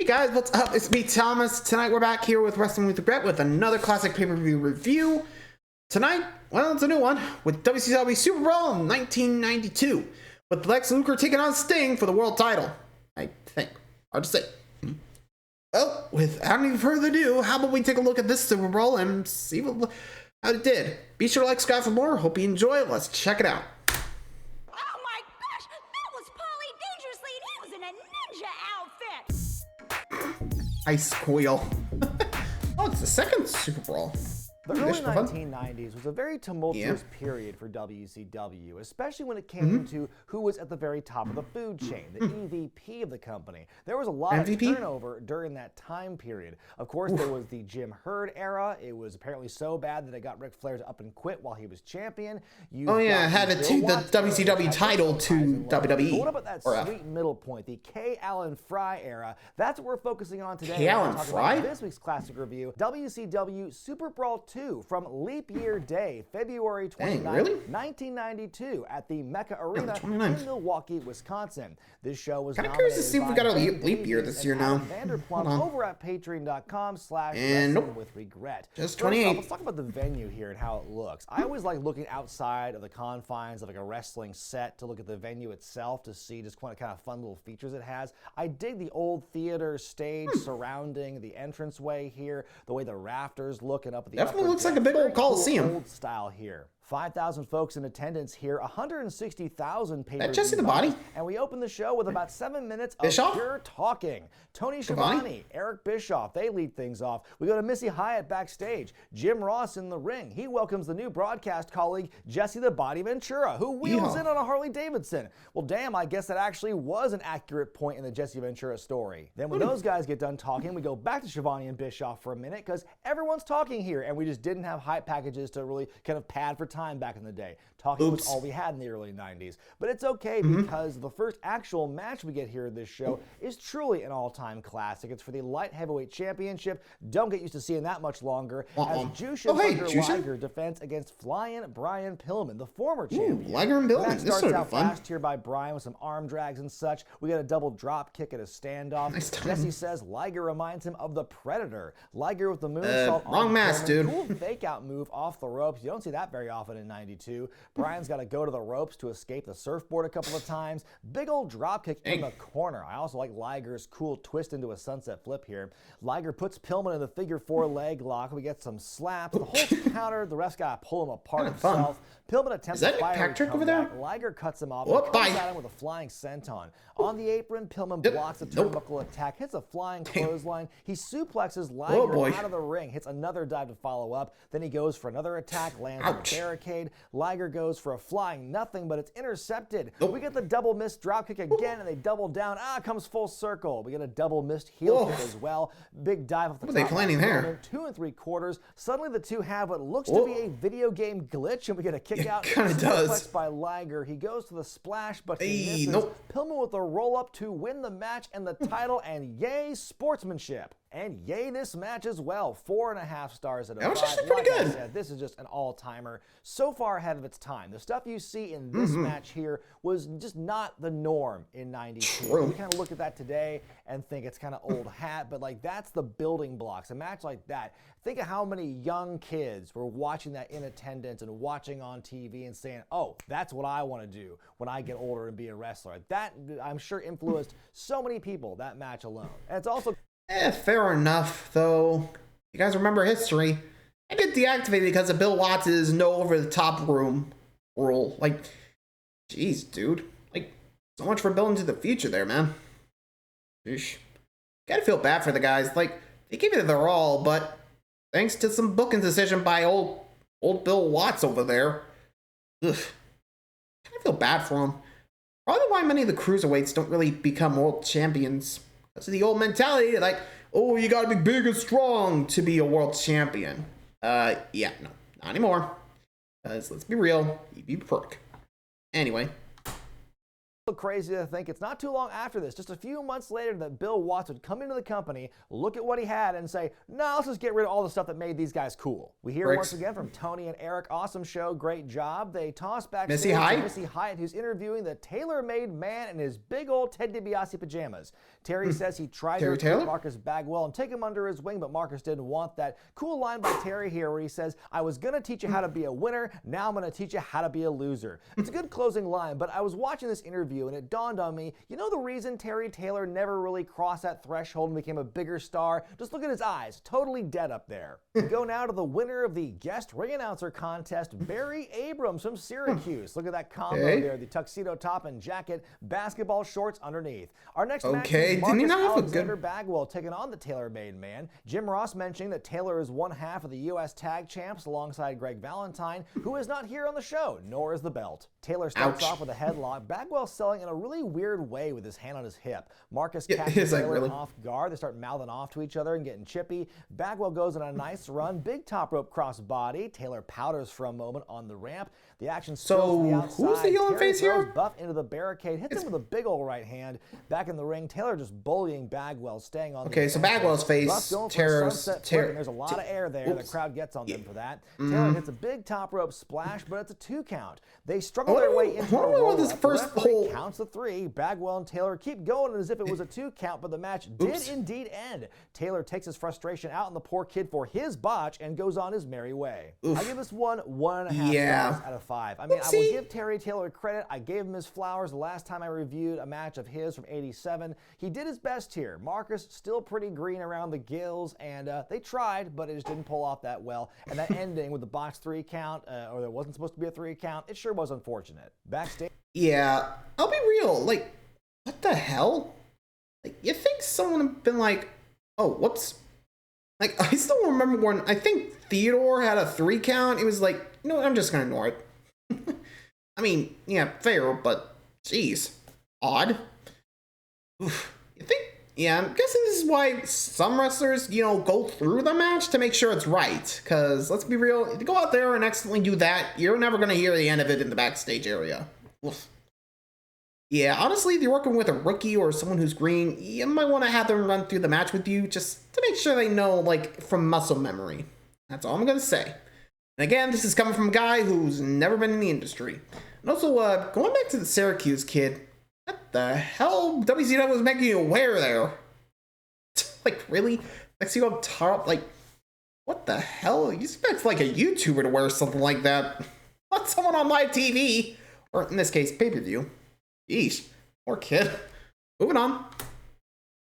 Hey guys, what's up? It's me, Thomas. Tonight we're back here with Wrestling with Regret with another classic pay-per-view review. Tonight, well, it's a new one with WCW Superbrawl in 1992, with Lex Luger taking on Sting for the world title. I think. Hard to say. Well, without any further ado, how about we take a look at this Superbrawl and see how it did. Be sure to like, subscribe for more. Hope you enjoy it. Let's check it out. Oh my gosh, that was Paulie Dangerously, and he was in a ninja outfit. I squeal. Oh, it's the second Superbrawl. The early 1990s was a very tumultuous period for WCW, especially when it came to who was at the very top of the food chain, the EVP of the company. There was a lot of turnover during that time period. Of course, there was the Jim Herd era. It was apparently so bad that it got Ric Flair to up and quit while he was champion. Had to take the WCW title to WWE. But what about that sweet middle point, the K. Allen Fry era? That's what we're focusing on today. K. Allen Fry? This week's classic review, WCW Superbrawl 2 from Leap Year Day, February 29, 1992 at the Mecca Arena in Milwaukee, Wisconsin. This show was kind of curious to see if we got a leap year this year now. Over at patreon.com/wrestlingwithregret. Just 28. Let's talk about the venue here and how it looks. I always like looking outside of the confines of like a wrestling set to look at the venue itself to see just what kind of fun little features it has. I dig the old theater stage surrounding the entranceway here, the way the rafters look and up at the definitely looks like a big old Coliseum. Old style here. 5,000 folks in attendance here, 160,000 pay-per-view. That Jesse the Body? And we open the show with about 7 minutes of Bischoff? pure talking. Tony Schiavone, Eric Bischoff, they lead things off. We go to Missy Hyatt backstage. Jim Ross in the ring. He welcomes the new broadcast colleague, Jesse the Body Ventura, who wheels in on a Harley Davidson. Well, damn, I guess that actually was an accurate point in the Jesse Ventura story. Then when those guys get done talking, we go back to Schiavone and Bischoff for a minute because everyone's talking here, and we just didn't have hype packages to really kind of pad for time back in the day. Talking was all we had in the early 90s. But it's okay because the first actual match we get here in this show is truly an all-time classic. It's for the Light Heavyweight Championship. Don't get used to seeing that much longer. As Jushin Thunder Liger defends against Flying Brian Pillman, the former champion. Liger and Pillman. That starts out fast here by Brian with some arm drags and such. We get a double drop kick at a standoff. Jesse says Liger reminds him of the Predator. Liger with the moonsault. Wrong mask, dude. Cool fake-out move off the ropes. You don't see that very often in 92. Brian's got to go to the ropes to escape the surfboard a couple of times. Big old drop kick in the corner. I also like Liger's cool twist into a sunset flip here. Liger puts Pillman in the figure 4 leg lock. We get some slaps. The whole counter. The ref's got to pull him apart himself. Pillman attempts to fire a comeback. Liger cuts him off and comes at him with a flying senton. On the apron, Pillman blocks a turnbuckle attack, hits a flying clothesline. He suplexes Liger out of the ring, hits another dive to follow up. Then he goes for another attack, lands on a barricade. Liger goes for a flying nothing, but it's intercepted. We get the double missed dropkick again, and they double down. Comes full circle. We get a double missed heel kick as well. Big dive off the top. What are they planning there? 2 3/4. Suddenly the two have what looks to be a video game glitch, and we get a kick out. Kind of does. By Liger. He goes to the splash, but he misses. Pillman with a roll-up to win the match and the title, and yay, sportsmanship. And yay, this match as well. 4.5 stars out of 5. That was actually pretty good. I said, this is just an all-timer. So far ahead of its time. The stuff you see in this match here was just not the norm in 92. You kind of look at that today and think it's kind of old hat, but like that's the building blocks. A match like that, think of how many young kids were watching that in attendance and watching on TV and saying, oh, that's what I want to do when I get older and be a wrestler. That, I'm sure, influenced so many people, that match alone. And it's also... fair enough, though. You guys remember history. I get deactivated because of Bill Watts' no over-the-top rule. Like, jeez, dude. Like, so much for building to the future there, man. Sheesh. Gotta feel bad for the guys. Like, they gave it their all, but thanks to some booking decision by old Bill Watts over there. Ugh. Kinda feel bad for him. Probably why many of the cruiserweights don't really become world champions. That's the old mentality, like, oh, you gotta be big and strong to be a world champion. Yeah, no, not anymore. Because let's be real, you be a prick. Anyway. Crazy to think it's not too long after this, just a few months later, that Bill Watts would come into the company, look at what he had, and say, no, let's just get rid of all the stuff that made these guys cool. We hear once again from Tony and Eric. Awesome show, great job. They toss back Missy Hyatt, who's interviewing the tailor-made man in his big old Ted DiBiase pajamas. Terry says he tried to recruit Marcus Bagwell and take him under his wing, but Marcus didn't want that. Cool line by Terry here where he says, I was going to teach you how to be a winner, now I'm going to teach you how to be a loser. It's a good closing line, but I was watching this interview and it dawned on me, you know the reason Terry Taylor never really crossed that threshold and became a bigger star? Just look at his eyes, totally dead up there. We go now to the winner of the guest ring announcer contest, Barry Abrams from Syracuse. Look at that combo there, the tuxedo top and jacket, basketball shorts underneath. Our next match is Marcus Alexander Bagwell taking on the Taylor-made man. Jim Ross mentioning that Taylor is one half of the U.S. Tag Champs alongside Greg Valentine, who is not here on the show, nor is the belt. Taylor starts off with a headlock. Bagwell selling in a really weird way with his hand on his hip. Marcus catches Taylor off guard. They start mouthing off to each other and getting chippy. Bagwell goes on a nice run. Big top rope cross body. Taylor powders for a moment on the ramp. The action spills to the outside. Who's the heel face here? Buff into the barricade, hits him with a big old right hand. Back in the ring, Taylor just bullying Bagwell, staying on the Okay, so Bagwell's face, there's a lot of air there. The crowd gets on them for that. Taylor hits a big top rope splash, but it's a 2 count. They struggle their way into the roll-up. This first hole counts the 3. Bagwell and Taylor keep going as if it was a 2 count, but the match did indeed end. Taylor takes his frustration out on the poor kid for his botch and goes on his merry way. I give this one 1.5 stars out of 5. I mean, I will give Terry Taylor credit. I gave him his flowers the last time I reviewed a match of his from '87. He did his best here. Marcus still pretty green around the gills, and they tried, but it just didn't pull off that well. And that ending with the botched 3 count, or there wasn't supposed to be a 3 count, it sure was unfortunate. Backstage. Yeah, I'll be real. Like, what the hell? Like, you think someone had been like, oh, whoops. Like, I still remember when I think Theodore had a 3 count. It was like, you know what, I'm just gonna ignore it. I mean, yeah, fair, but geez, odd. Oof. You think? Yeah, I'm guessing this is why some wrestlers, you know, go through the match to make sure it's right. Because let's be real, if you go out there and accidentally do that, you're never gonna hear the end of it in the backstage area. Oof. Yeah, honestly, if you're working with a rookie or someone who's green, you might want to have them run through the match with you just to make sure they know, like, from muscle memory. That's all I'm gonna say. And again, this is coming from a guy who's never been in the industry. And also, going back to the Syracuse kid, what the hell WCW was making you wear there? Like, really? Makes you go top, like, what the hell? You expect, like, a YouTuber to wear something like that. Not someone on live TV. Or, in this case, pay-per-view. Yeesh. Poor kid. Moving on.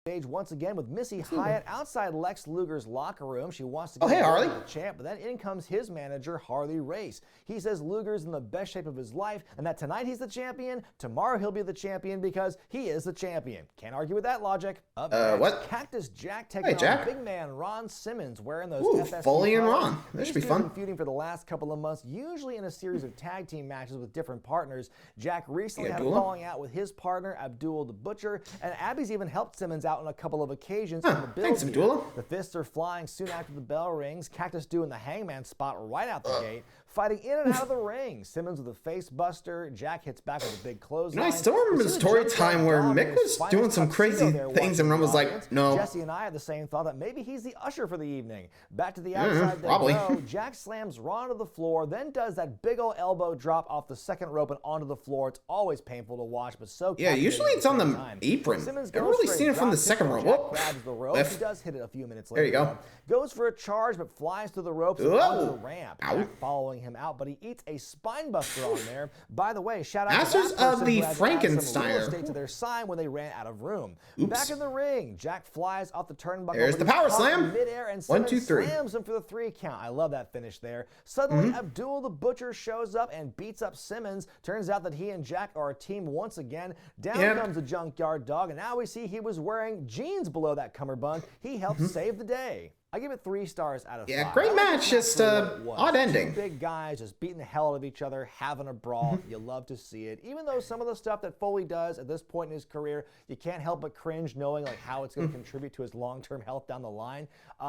Stage once again with Missy Hyatt outside Lex Luger's locker room. She wants to get the champ, but then in comes his manager, Harley Race. He says Luger's in the best shape of his life and that tonight he's the champion, tomorrow he'll be the champion because he is the champion. Can't argue with that logic. Up next, what? Cactus Jack taking on big man Ron Simmons wearing those FSP Foley and colors. Ron. This should be fun. Feuding for the last couple of months, usually in a series of tag team matches with different partners. Jack recently had a falling out with his partner, Abdul the Butcher, and Abby's even helped Simmons out on a couple of occasions in the build. Thanks, Abdullah. The fists are flying soon after the bell rings. Cactus doing the hangman spot right out the gate. Fighting in and out of the ring. Simmons with a face buster. Jack hits back with a big clothesline. I still remember the story time where Mick was doing some crazy things and Ron was like, no. Jesse and I had the same thought that maybe he's the usher for the evening. Back to the outside they go. Jack slams Ron to the floor, then does that big old elbow drop off the second rope and onto the floor. It's always painful to watch, but so usually it's on the apron. I've really seen it from the second rope. Grabs the rope. He does hit it a few minutes later. There you go. Goes for a charge, but flies through the ropes and onto the ramp. Jack following him out, but he eats a spine buster on there. By the way, shout out Masters to that of the Frankensteiner to their sign when they ran out of room. Back in the ring, Jack flies off the turnbuckle. There's the power slam. Midair and 1, 2, 3. Slams him for the 3 count. I love that finish there. Suddenly, Abdul the Butcher shows up and beats up Simmons. Turns out that he and Jack are a team once again. Down comes the Junkyard Dog, and now we see he was wearing jeans below that cummerbund. He helped save the day. I give it 3 stars out of 5. Yeah, great match, just odd ending. 2 big guys just beating the hell out of each other, having a brawl. You love to see it. Even though some of the stuff that Foley does at this point in his career, you can't help but cringe knowing like how it's going to contribute to his long-term health down the line.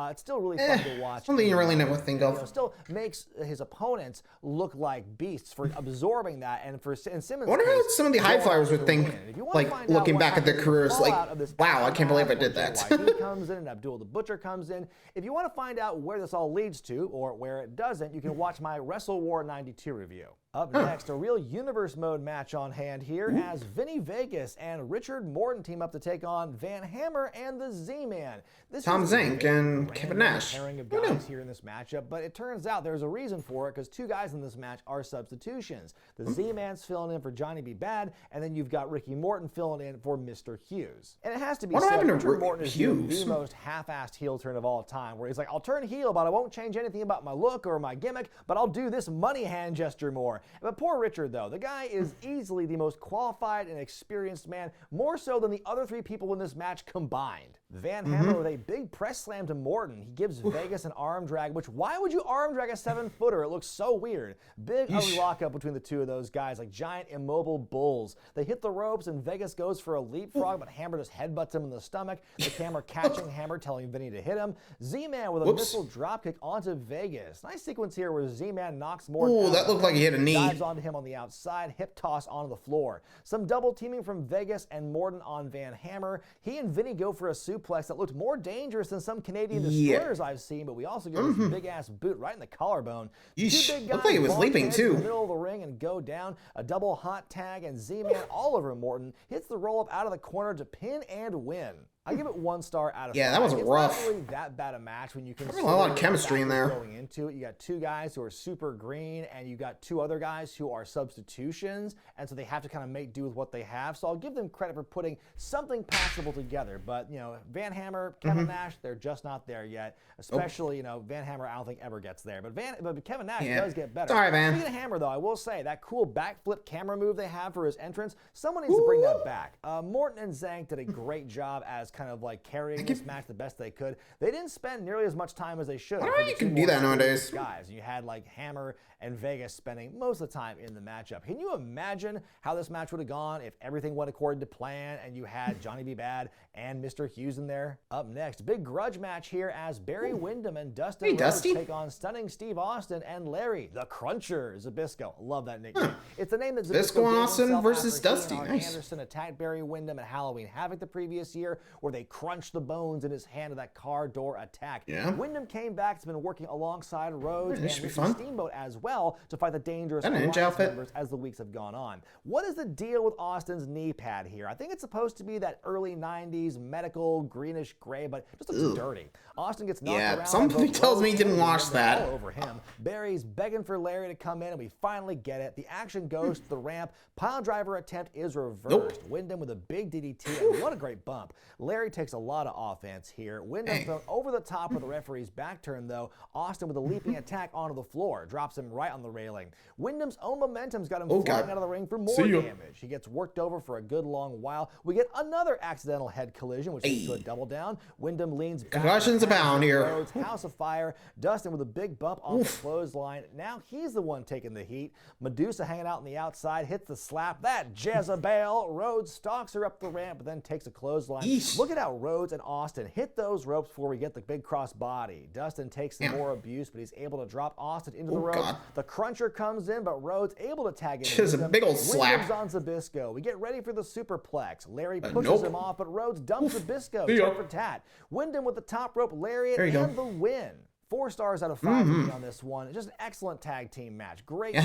It's still really fun to watch. Something you really never think of. Still makes his opponents look like beasts for absorbing that, and for Simmons. I wonder how some of the high flyers would think, like looking back at their careers, like, wow, I can't believe I did that. He comes in and Abdul the Butcher comes in. If you want to find out where this all leads to or where it doesn't, you can watch my Wrestle War 92 review. Up next, a real universe mode match on hand here as Vinny Vegas and Richard Morton team up to take on Van Hammer and the Z-Man. Tom Zink and Kevin Nash. Pairing of guys here in this matchup, but it turns out there's a reason for it because two guys in this match are substitutions. The Z-Man's filling in for Johnny B. Bad, and then you've got Ricky Morton filling in for Mr. Hughes. And it has to be said, Richard Morton is doing the most half-assed heel turn of all time, where he's like, I'll turn heel, but I won't change anything about my look or my gimmick, but I'll do this money hand gesture more. But poor Richard, though, the guy is easily the most qualified and experienced man, more so than the other three people in this match combined. Van Hammer with a big press slam to Morton. He gives Vegas an arm drag, which why would you arm drag a 7-footer? It looks so weird. Big ugly lockup between the two of those guys, like giant immobile bulls. They hit the ropes and Vegas goes for a leapfrog, but Hammer just headbutts him in the stomach. The camera catching Hammer, telling Vinny to hit him. Z-Man with a missile dropkick onto Vegas. Nice sequence here where Z-Man knocks Morton out. That looked like he hit a knee. Dives onto him on the outside, hip toss onto the floor. Some double teaming from Vegas and Morton on Van Hammer. He and Vinny go for a suplex that looked more dangerous than some Canadian destroyers I've seen, but we also get this big ass boot right in the collarbone. Yeesh. Two big guys Looked like he was leaping too. In the middle of the ring and go down. A double hot tag and Z-Man all over Morton hits the roll up out of the corner to pin and win. I give it 1 star out of 5. That was rough. It's not really that bad a match when you consider a lot of chemistry in there. Going into it, you got two guys who are super green, and you got two other guys who are substitutions, and so they have to kind of make do with what they have. So I'll give them credit for putting something passable together. But you know, Van Hammer, Kevin Nash, they're just not there yet. Especially, you know, Van Hammer, I don't think ever gets there. But Kevin Nash does get better. Sorry, man. Speaking of Hammer, though, I will say that cool backflip camera move they have for his entrance, someone needs to bring that back. Morton and Zank did a great job as kind of like carrying this match the best they could. They didn't spend nearly as much time as they should. You can do that nowadays. Guys, you had like Hammer and Vegas spending most of the time in the matchup. Can you imagine how this match would have gone if everything went according to plan and you had Johnny B. Bad and Mr. Hughes in there? Up next, big grudge match here as Barry Windham and Dustin Rhodes take on Stunning Steve Austin and Larry the Cruncher Zbyszko. Love that nickname. It's the name that Zbyszko and Austin versus Dusty. Nice. Anderson attacked Barry Windham at Halloween Havoc the previous year, where they crunched the bones in his hand of that car door attack. Windham came back. It's been working alongside Rhodes and Steamboat as well to fight the dangerous Alliance members as the weeks have gone on. What is the deal with Austin's knee pad here? I think it's supposed to be that early 90s medical greenish gray, but it just looks dirty. Austin gets knocked around. Something tells me he didn't wash that. All over him. Barry's begging for Larry to come in, and we finally get it. The action goes to the ramp. Pile driver attempt is reversed. Windham with a big DDT, and what a great bump. Larry takes a lot of offense here. Windham thrown over the top of the referee's back turn, though. Austin with a leaping attack onto the floor, drops him right on the railing. Wyndham's own momentum's got him flying out of the ring for more damage. He gets worked over for a good long while. We get another accidental head collision, which leads to a double down. Wyndham leans back. Concussions abound here. Rhodes, House of Fire. Dustin with a big bump on the clothesline. Now he's the one taking the heat. Medusa hanging out on the outside, hits the slap. That Jezebel. Rhodes stalks her up the ramp, but then takes a clothesline. Look at how Rhodes and Austin hit those ropes before we get the big cross body. Dustin takes some more abuse, but he's able to drop Austin into the ropes. The Cruncher comes in, but Rhodes able to tag in. Just a big old slap. On Zbyszko. We get ready for the superplex. Larry pushes him off, but Rhodes dumps Zbyszko. Tit for tat. Wyndham with the top rope lariat and the win. 4 stars out of 5 for me on this one. Just an excellent tag team match. Great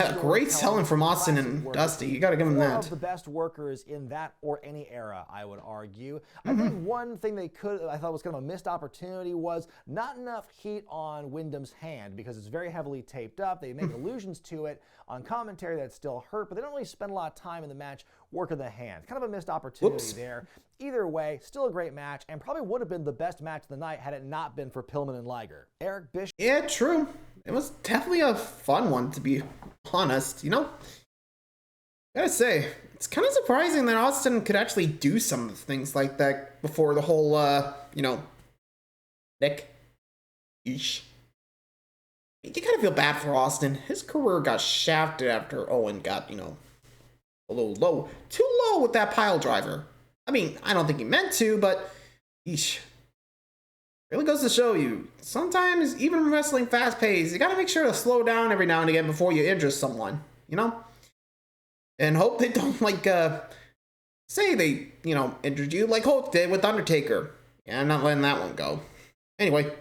selling from Austin and Dusty. You got to give them that. One of the best workers in that or any era, I would argue. I think one thing I thought was kind of a missed opportunity was not enough heat on Wyndham's hand because it's very heavily taped up. They make allusions to it on commentary that it's still hurt, but they don't really spend a lot of time in the match working the hand. Kind of a missed opportunity there. Either way, still a great match, and probably would have been the best match of the night had it not been for Pillman and Liger. Eric Bischoff. Yeah, true. It was definitely a fun one, to be honest. You know, I gotta say, it's kind of surprising that Austin could actually do some things like that before the whole, Nick. Yeesh. You kind of feel bad for Austin. His career got shafted after Owen got, a little low. Too low with that pile driver. I mean, I don't think he meant to, but yeesh. Really goes to show you, sometimes even wrestling fast paced, you gotta make sure to slow down every now and again before you injure someone, And hope they don't, say they, injured you like Hulk did with Undertaker. Yeah, I'm not letting that one go. Anyway,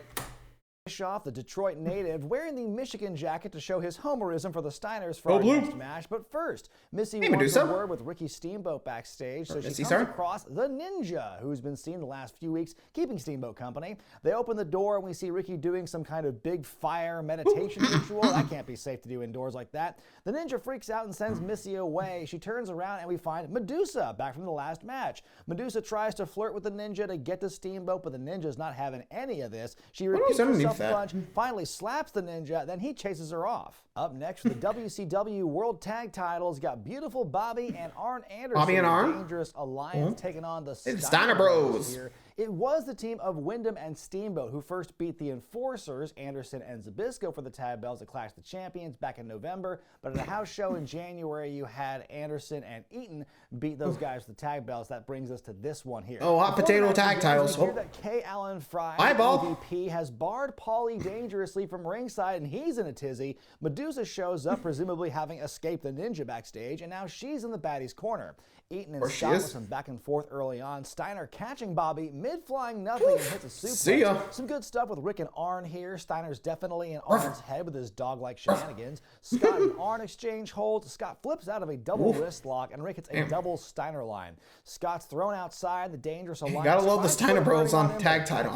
Off the Detroit native wearing the Michigan jacket to show his homerism for the Steiners for our next match. But first, Missy wants a word with Ricky Steamboat backstage, so she comes across the Ninja, who's been seen the last few weeks keeping Steamboat company. They open the door and we see Ricky doing some kind of big fire meditation ritual. That can't be safe to do indoors like that. The Ninja freaks out and sends Missy away. She turns around and we find Medusa back from the last match. Medusa tries to flirt with the Ninja to get to Steamboat, but the Ninja's not having any of this. She repeats herself a bunch, finally slaps the Ninja, then he chases her off. Up next for the WCW World Tag Titles, got beautiful Bobby and Arn Anderson, the Dangerous Alliance, taking on the Steiner Bros. Here. It was the team of Wyndham and Steamboat who first beat the Enforcers, Anderson and Zbyszko, for the tag belts at Clash of the Champions back in November. But at a house show in January, you had Anderson and Eaton beat those guys for the tag belts. That brings us to this one here. Oh, hot potato tag titles. We hear that K. Allen Fry, EVP, has barred Paulie dangerously from ringside, and he's in a tizzy. Medusa shows up, presumably having escaped the Ninja backstage, and now she's in the baddie's corner. Eaton and Scott with some back and forth early on. Steiner catching Bobby mid-flying nothing and hits a suplex. See ya. Some good stuff with Rick and Arn here. Steiner's definitely in Arn's head with his dog-like shenanigans. Scott and Arn exchange holds. Scott flips out of a double wrist lock, and Rick hits a double Steiner line. Scott's thrown outside. The Dangerous Alliance. You gotta love the Steiner Bros on tag title.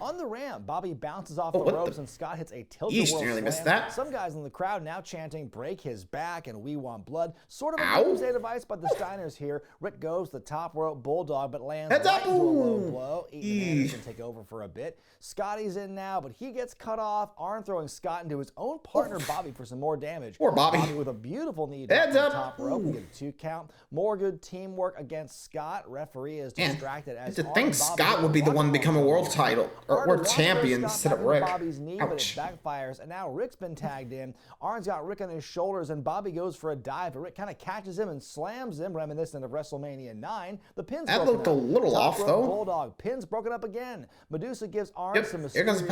On the ramp, Bobby bounces off the ropes, and Scott hits a tilt-a-whirl nearly missed slam. that. Some guys in the crowd now chanting, "Break his back," and "We want blood." Sort of a doomsday device by the Steiners here. Rick goes the top rope bulldog, but lands right into a low blow. Eaton and Anderson take over for a bit. Scotty's in now, but he gets cut off. Arn throwing Scott into his own partner, Bobby, for some more damage. Poor Bobby. With a beautiful knee drop on the top rope. We get a 2 count. More good teamwork against Scott. Referee is distracted as to think Scott would be the one to become a world title or world champion instead of Rick. Bobby's knee, but it backfires, and now Rick's been tagged in. Arn's got Rick on his shoulders, and Bobby goes for a dive, but Rick kind of catches him and slams him, reminiscent of WrestleMania 9. The pin's that looked a little off, though. Bulldog. Pin's broken up again. Medusa gives Arn some mysterious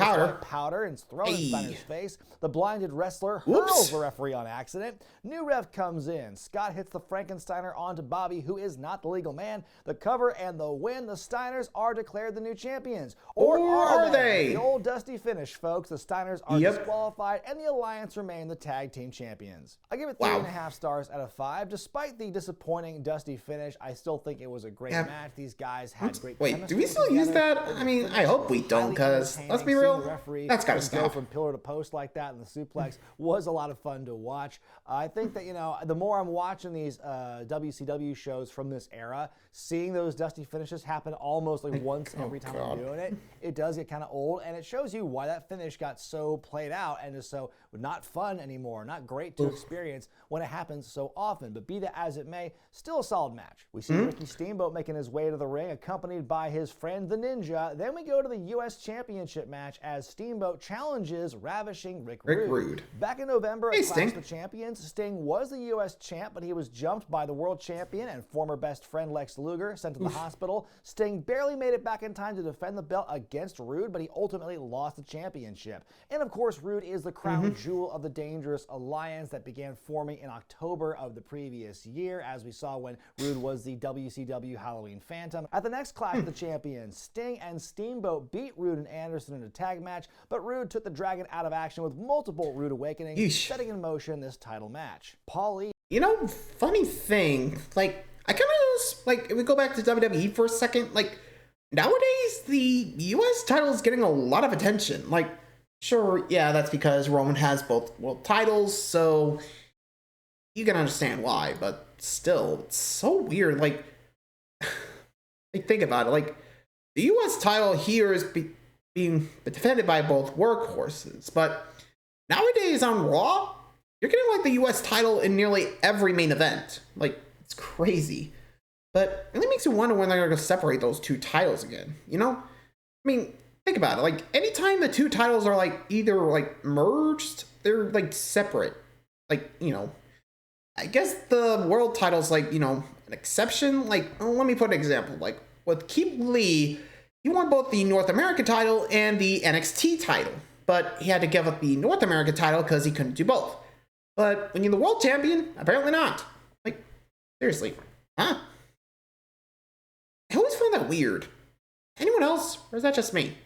powder and throws in Steiner's face. The blinded wrestler hurls the referee on accident. New ref comes in. Scott hits the Frankensteiner onto Bobby, who is not the legal man. The cover and the win. The Steiners are declared the new champions. Or are they? The old dusty finish, folks. The Steiners are disqualified, and the Alliance remain the tag team champions. I give it 3.5 stars out of 5. Despite the disappointing dusty finish, I still think it was a great match. These guys had great chemistry. Wait, do we still use that? I mean, I hope we don't, because let's be real, that's gotta stop. Go from pillar to post like that, and the suplex was a lot of fun to watch. I think that, the more I'm watching these WCW shows from this era, seeing those dusty finishes happen almost like once every time I'm doing it, it does get kind of old, and it shows you why that finish got so played out and is so not fun anymore, not great to experience when it happens so often. But be that as it may, still a solid match. We see Ricky Steamboat making his way to the ring, accompanied by his friend the Ninja. Then we go to the U.S. Championship match as Steamboat challenges ravishing Rick Rude. Back in November at Clash of the Champions, Sting was the U.S. champ, but he was jumped by the world champion and former best friend Lex Luger, sent to the hospital. Sting barely made it back in time to defend the belt against Rude, but he ultimately lost the championship. And of course, Rude is the crown jewel of the Dangerous Alliance that began forming in October of the previous year, as we saw when Rude was the WCW Halloween Phantom. At the next Clash of the Champions, Sting and Steamboat beat Rude and Anderson in a tag match, but Rude took the Dragon out of action with multiple Rude Awakenings, setting in motion this title match. Paulie. Funny thing, I kind of, if we go back to WWE for a second, nowadays the U.S. title is getting a lot of attention. Sure, yeah, that's because Roman has both world titles, so you can understand why, but still, it's so weird. Think about it. The U.S. title here is being defended by both workhorses, but nowadays on Raw, you're getting the U.S. title in nearly every main event. It's crazy. But it really makes you wonder when they're going to separate those two titles again, I mean, think about it. Anytime the two titles are either merged, they're separate. I guess the world title's an exception. Let me put an example. With Keith Lee, he won both the North American title and the NXT title, but he had to give up the North American title because he couldn't do both. But when you're the world champion, apparently not. Seriously, huh? I always find that weird. Anyone else, or is that just me?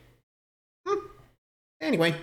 Anyway.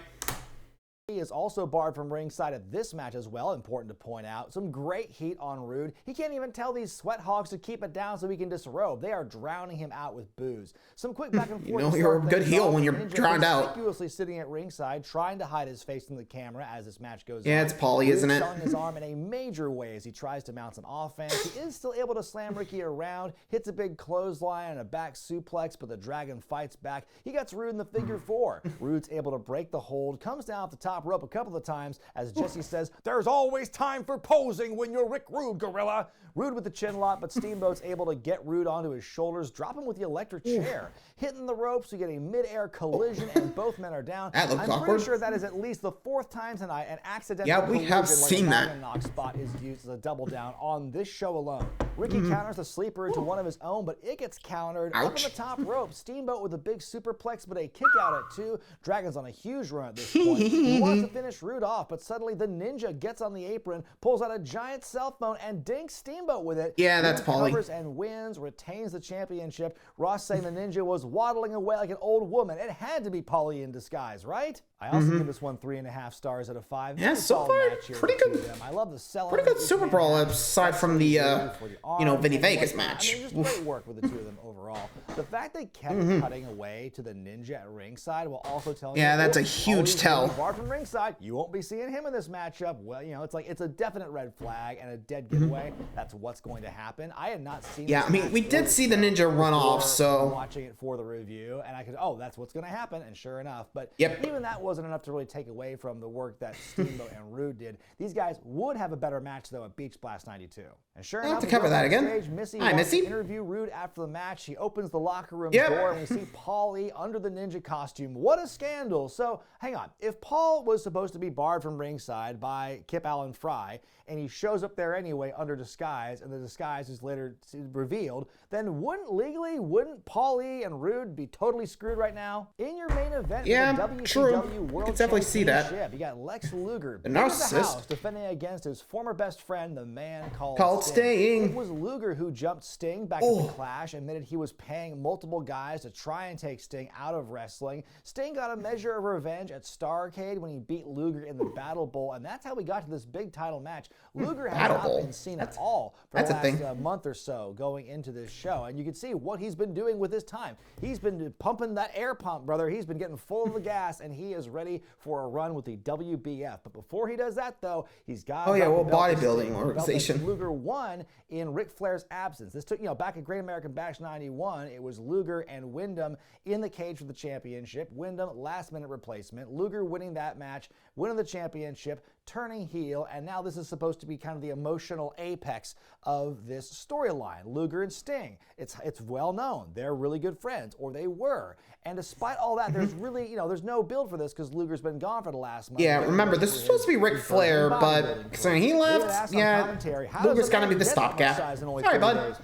He is also barred from ringside at this match as well, important to point out. Some great heat on Rude. He can't even tell these sweat hogs to keep it down so he can disrobe. They are drowning him out with booze. Some quick back and forth. You know you're a good heel when you're drowned out. Conspicuously sitting at ringside, trying to hide his face in the camera as this match goes on. Yeah, it's Paulie, isn't it? Showing his arm in a major way as he tries to mount some offense. He is still able to slam Ricky around, hits a big clothesline and a back suplex, but the Dragon fights back. He gets Rude in the figure four. Rude's able to break the hold, comes down off the top rope a couple of times, as Jesse says, "There's always time for posing when you're Rick Rude, gorilla." Rude with the chin lock, but Steamboat's able to get Rude onto his shoulders, drop him with the electric chair. Hitting the ropes, we get a mid-air collision, and both men are down. That looks I'm awkward. pretty sure that is at least the fourth time tonight an accidental we have seen that. Dragon knock spot is used as a double down on this show alone. Ricky counters the sleeper into one of his own, but it gets countered. Up on the top rope, Steamboat with a big superplex, but a kick out at two. Dragon's on a huge run at this point. He wants to finish Rude off, but suddenly the Ninja gets on the apron, pulls out a giant cell phone, and dinks Steamboat with it. Yeah, that's Paulie. Covers and wins, retains the championship. Ross saying the Ninja was waddling away like an old woman. It had to be Paulie in disguise, right? I also give this one 3.5 stars out of 5. Yeah, so far, pretty good. I love the selling. Pretty good Superbrawl aside from the, Vinny Vegas match. I mean, just great work with the two of them overall. The fact they kept cutting away to the Ninja at ringside while also telling you, that's a huge tell. Barred from ringside, you won't be seeing him in this matchup. Well, it's a definite red flag and a dead giveaway. That's what's going to happen. I had not seen. Yeah, I mean, we did see the Ninja run off, so watching it for the review, and I could, that's what's going to happen, and sure enough. But Yep. even that wasn't enough to really take away from the work that Steamboat and Rude did. These guys would have a better match though at Beach Blast 92. And sure I'll enough, have to cover that again. backstage, Missy Hi, wants to Missy. interview Rude after the match. She opens the locker room Yep. door, and we see Paulie under the Ninja costume. What a scandal! So hang on, if Paul was supposed to be barred from ringside by Kip Allen Fry, and he shows up there anyway under disguise, and the disguise is later revealed, then wouldn't Paulie and Rude be totally screwed right now? In your main event, Yeah, for the WCW true. World I could definitely see that. Championship, you got Lex Luger, The big as narcissist. a house, defending against his former best friend, the man called Sting. It was Luger who jumped Sting back at the Clash, admitted he was paying multiple guys to try and take Sting out of wrestling. Sting got a measure of revenge at Starrcade when he beat Luger in the Battle Bowl, and that's how we got to this big title match. Luger has not been seen at all for the last month or so going into this show, and you can see what he's been doing with his time. He's been pumping that air pump, brother. He's been getting full of the gas, and he is ready for a run with the WBF. But before he does that, though, he's got bodybuilding organization. Luger won in Ric Flair's absence. This took, back at Great American Bash 91, it was Luger and Wyndham in the cage for the championship. Wyndham, last-minute replacement. Luger winning that match, winning the championship, turning heel, and now this is supposed to be kind of the emotional apex of this storyline. Luger and Sting. It's well known. They're really good friends, or they were. And despite all that, there's really, there's no build for this because Luger's been gone for the last month. Yeah, remember, this is supposed to be Ric Flair, but considering he left, Luger's got to be the stopgap. Sorry, bud.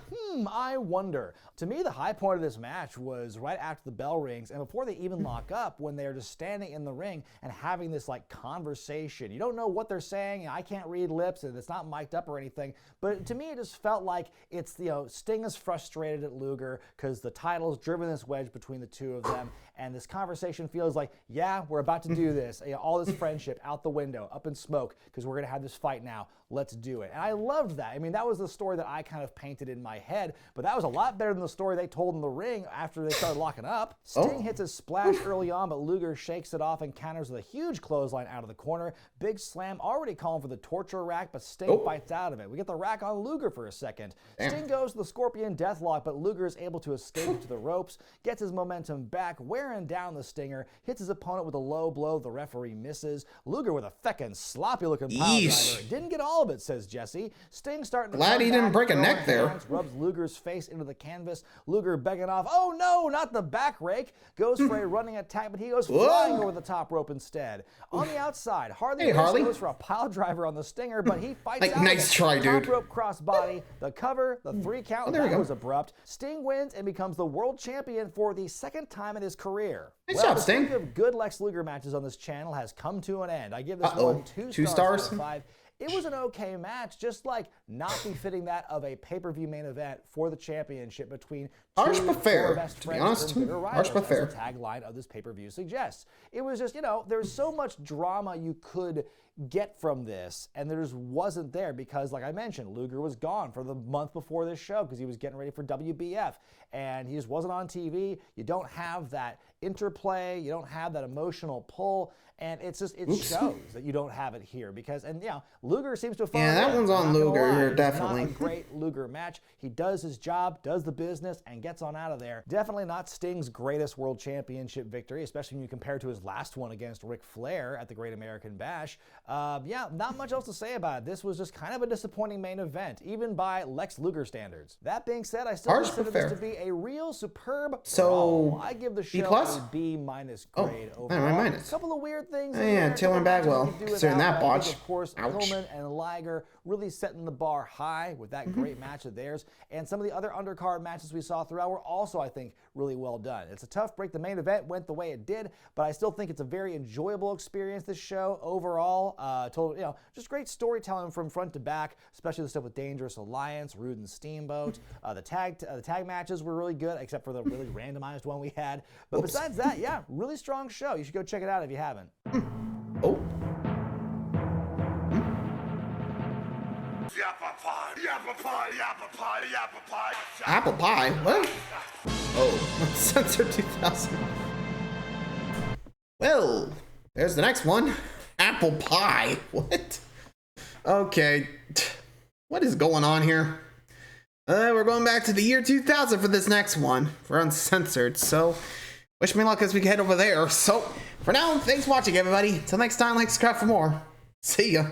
I wonder. To me, the high point of this match was right after the bell rings and before they even lock up, when they're just standing in the ring and having this conversation. You don't know what they're saying. I can't read lips, and it's not mic'd up or anything. But to me, it just felt like it's, Sting is frustrated at Luger because the title's driven this wedge between the two of them. And this conversation feels like, we're about to do this. All this friendship out the window, up in smoke, because we're going to have this fight now. Let's do it. And I loved that. I mean, that was the story that I kind of painted in my head, but that was a lot better than the story they told in the ring after they started locking up. Sting hits a splash early on, but Luger shakes it off and counters with a huge clothesline out of the corner. Big slam, already calling for the torture rack, but Sting fights out of it. We get the rack on Luger for a second. Sting goes to the Scorpion Deathlock, but Luger is able to escape to the ropes, gets his momentum back, wearing down the Stinger, hits his opponent with a low blow. The referee misses. Luger with a feckin' sloppy-looking pile driver. Didn't get all of it, says Jesse. Sting starting to Glad he didn't break a neck there. Rubs Luger's face into the canvas. Luger begging off. Oh no, not the back rake. Goes for a running attack, but he goes flying over the top rope instead. On the outside, Harley goes for a pile driver on the Stinger, but he fights out. Nice try, dude. Top rope crossbody, the cover, the 3 count. That was abrupt. Sting wins and becomes the world champion for the second time in his career. Nice job, Sting. The good Lex Luger matches on this channel has come to an end. I give this one 2 stars out of 5. It was an okay match, just like not befitting that of a pay-per-view main event for the championship between Harsh two but fair. former best To be friends honest, turned bitter harsh but rivals, fair. as the tagline of this pay-per-view suggests. It was just, you know, there's so much drama you could get from this, and there just wasn't there because, like I mentioned, Luger was gone for the month before this show because he was getting ready for WBF, and he just wasn't on TV. You don't have that interplay, you don't have that emotional pull, and it's just, it shows that you don't have it here because, and yeah, Luger seems to have fallen that in. one's on I'm not gonna Luger lie, here, it's definitely. not a great Luger match. He does his job, does the business, and gets on out of there. Definitely not Sting's greatest world championship victory, especially when you compare to his last one against Ric Flair at the Great American Bash. Yeah, not much else to say about it. This was just kind of a disappointing main event, even by Lex Luger standards. That being said, I still consider this to be a real superb brawl. I give the show a B- grade overall. minus. A couple of weird things. Yeah, Taylor Bagwell, considering that botch. Of course, Ouch. Hillman and Liger really setting the bar high with that great match of theirs. And some of the other undercard matches we saw throughout were also, I think, really well done. It's a tough break. The main event went the way it did, but I still think it's a very enjoyable experience, this show overall. Total, you know, just great storytelling from front to back, especially the stuff with Dangerous Alliance, Rude and Steamboat. The tag matches were really good, except for the really randomized one we had. But besides that, yeah, really strong show. You should go check it out if you haven't. Oh. Apple pie? What? Oh, Censored 2000. Well, there's the next one. Apple pie. What? Okay. What is going on here? We're going back to the year 2000 for this next one for Uncensored. So, wish me luck as we head over there. So, for now, thanks for watching, everybody. Till next time, like, subscribe for more. See ya.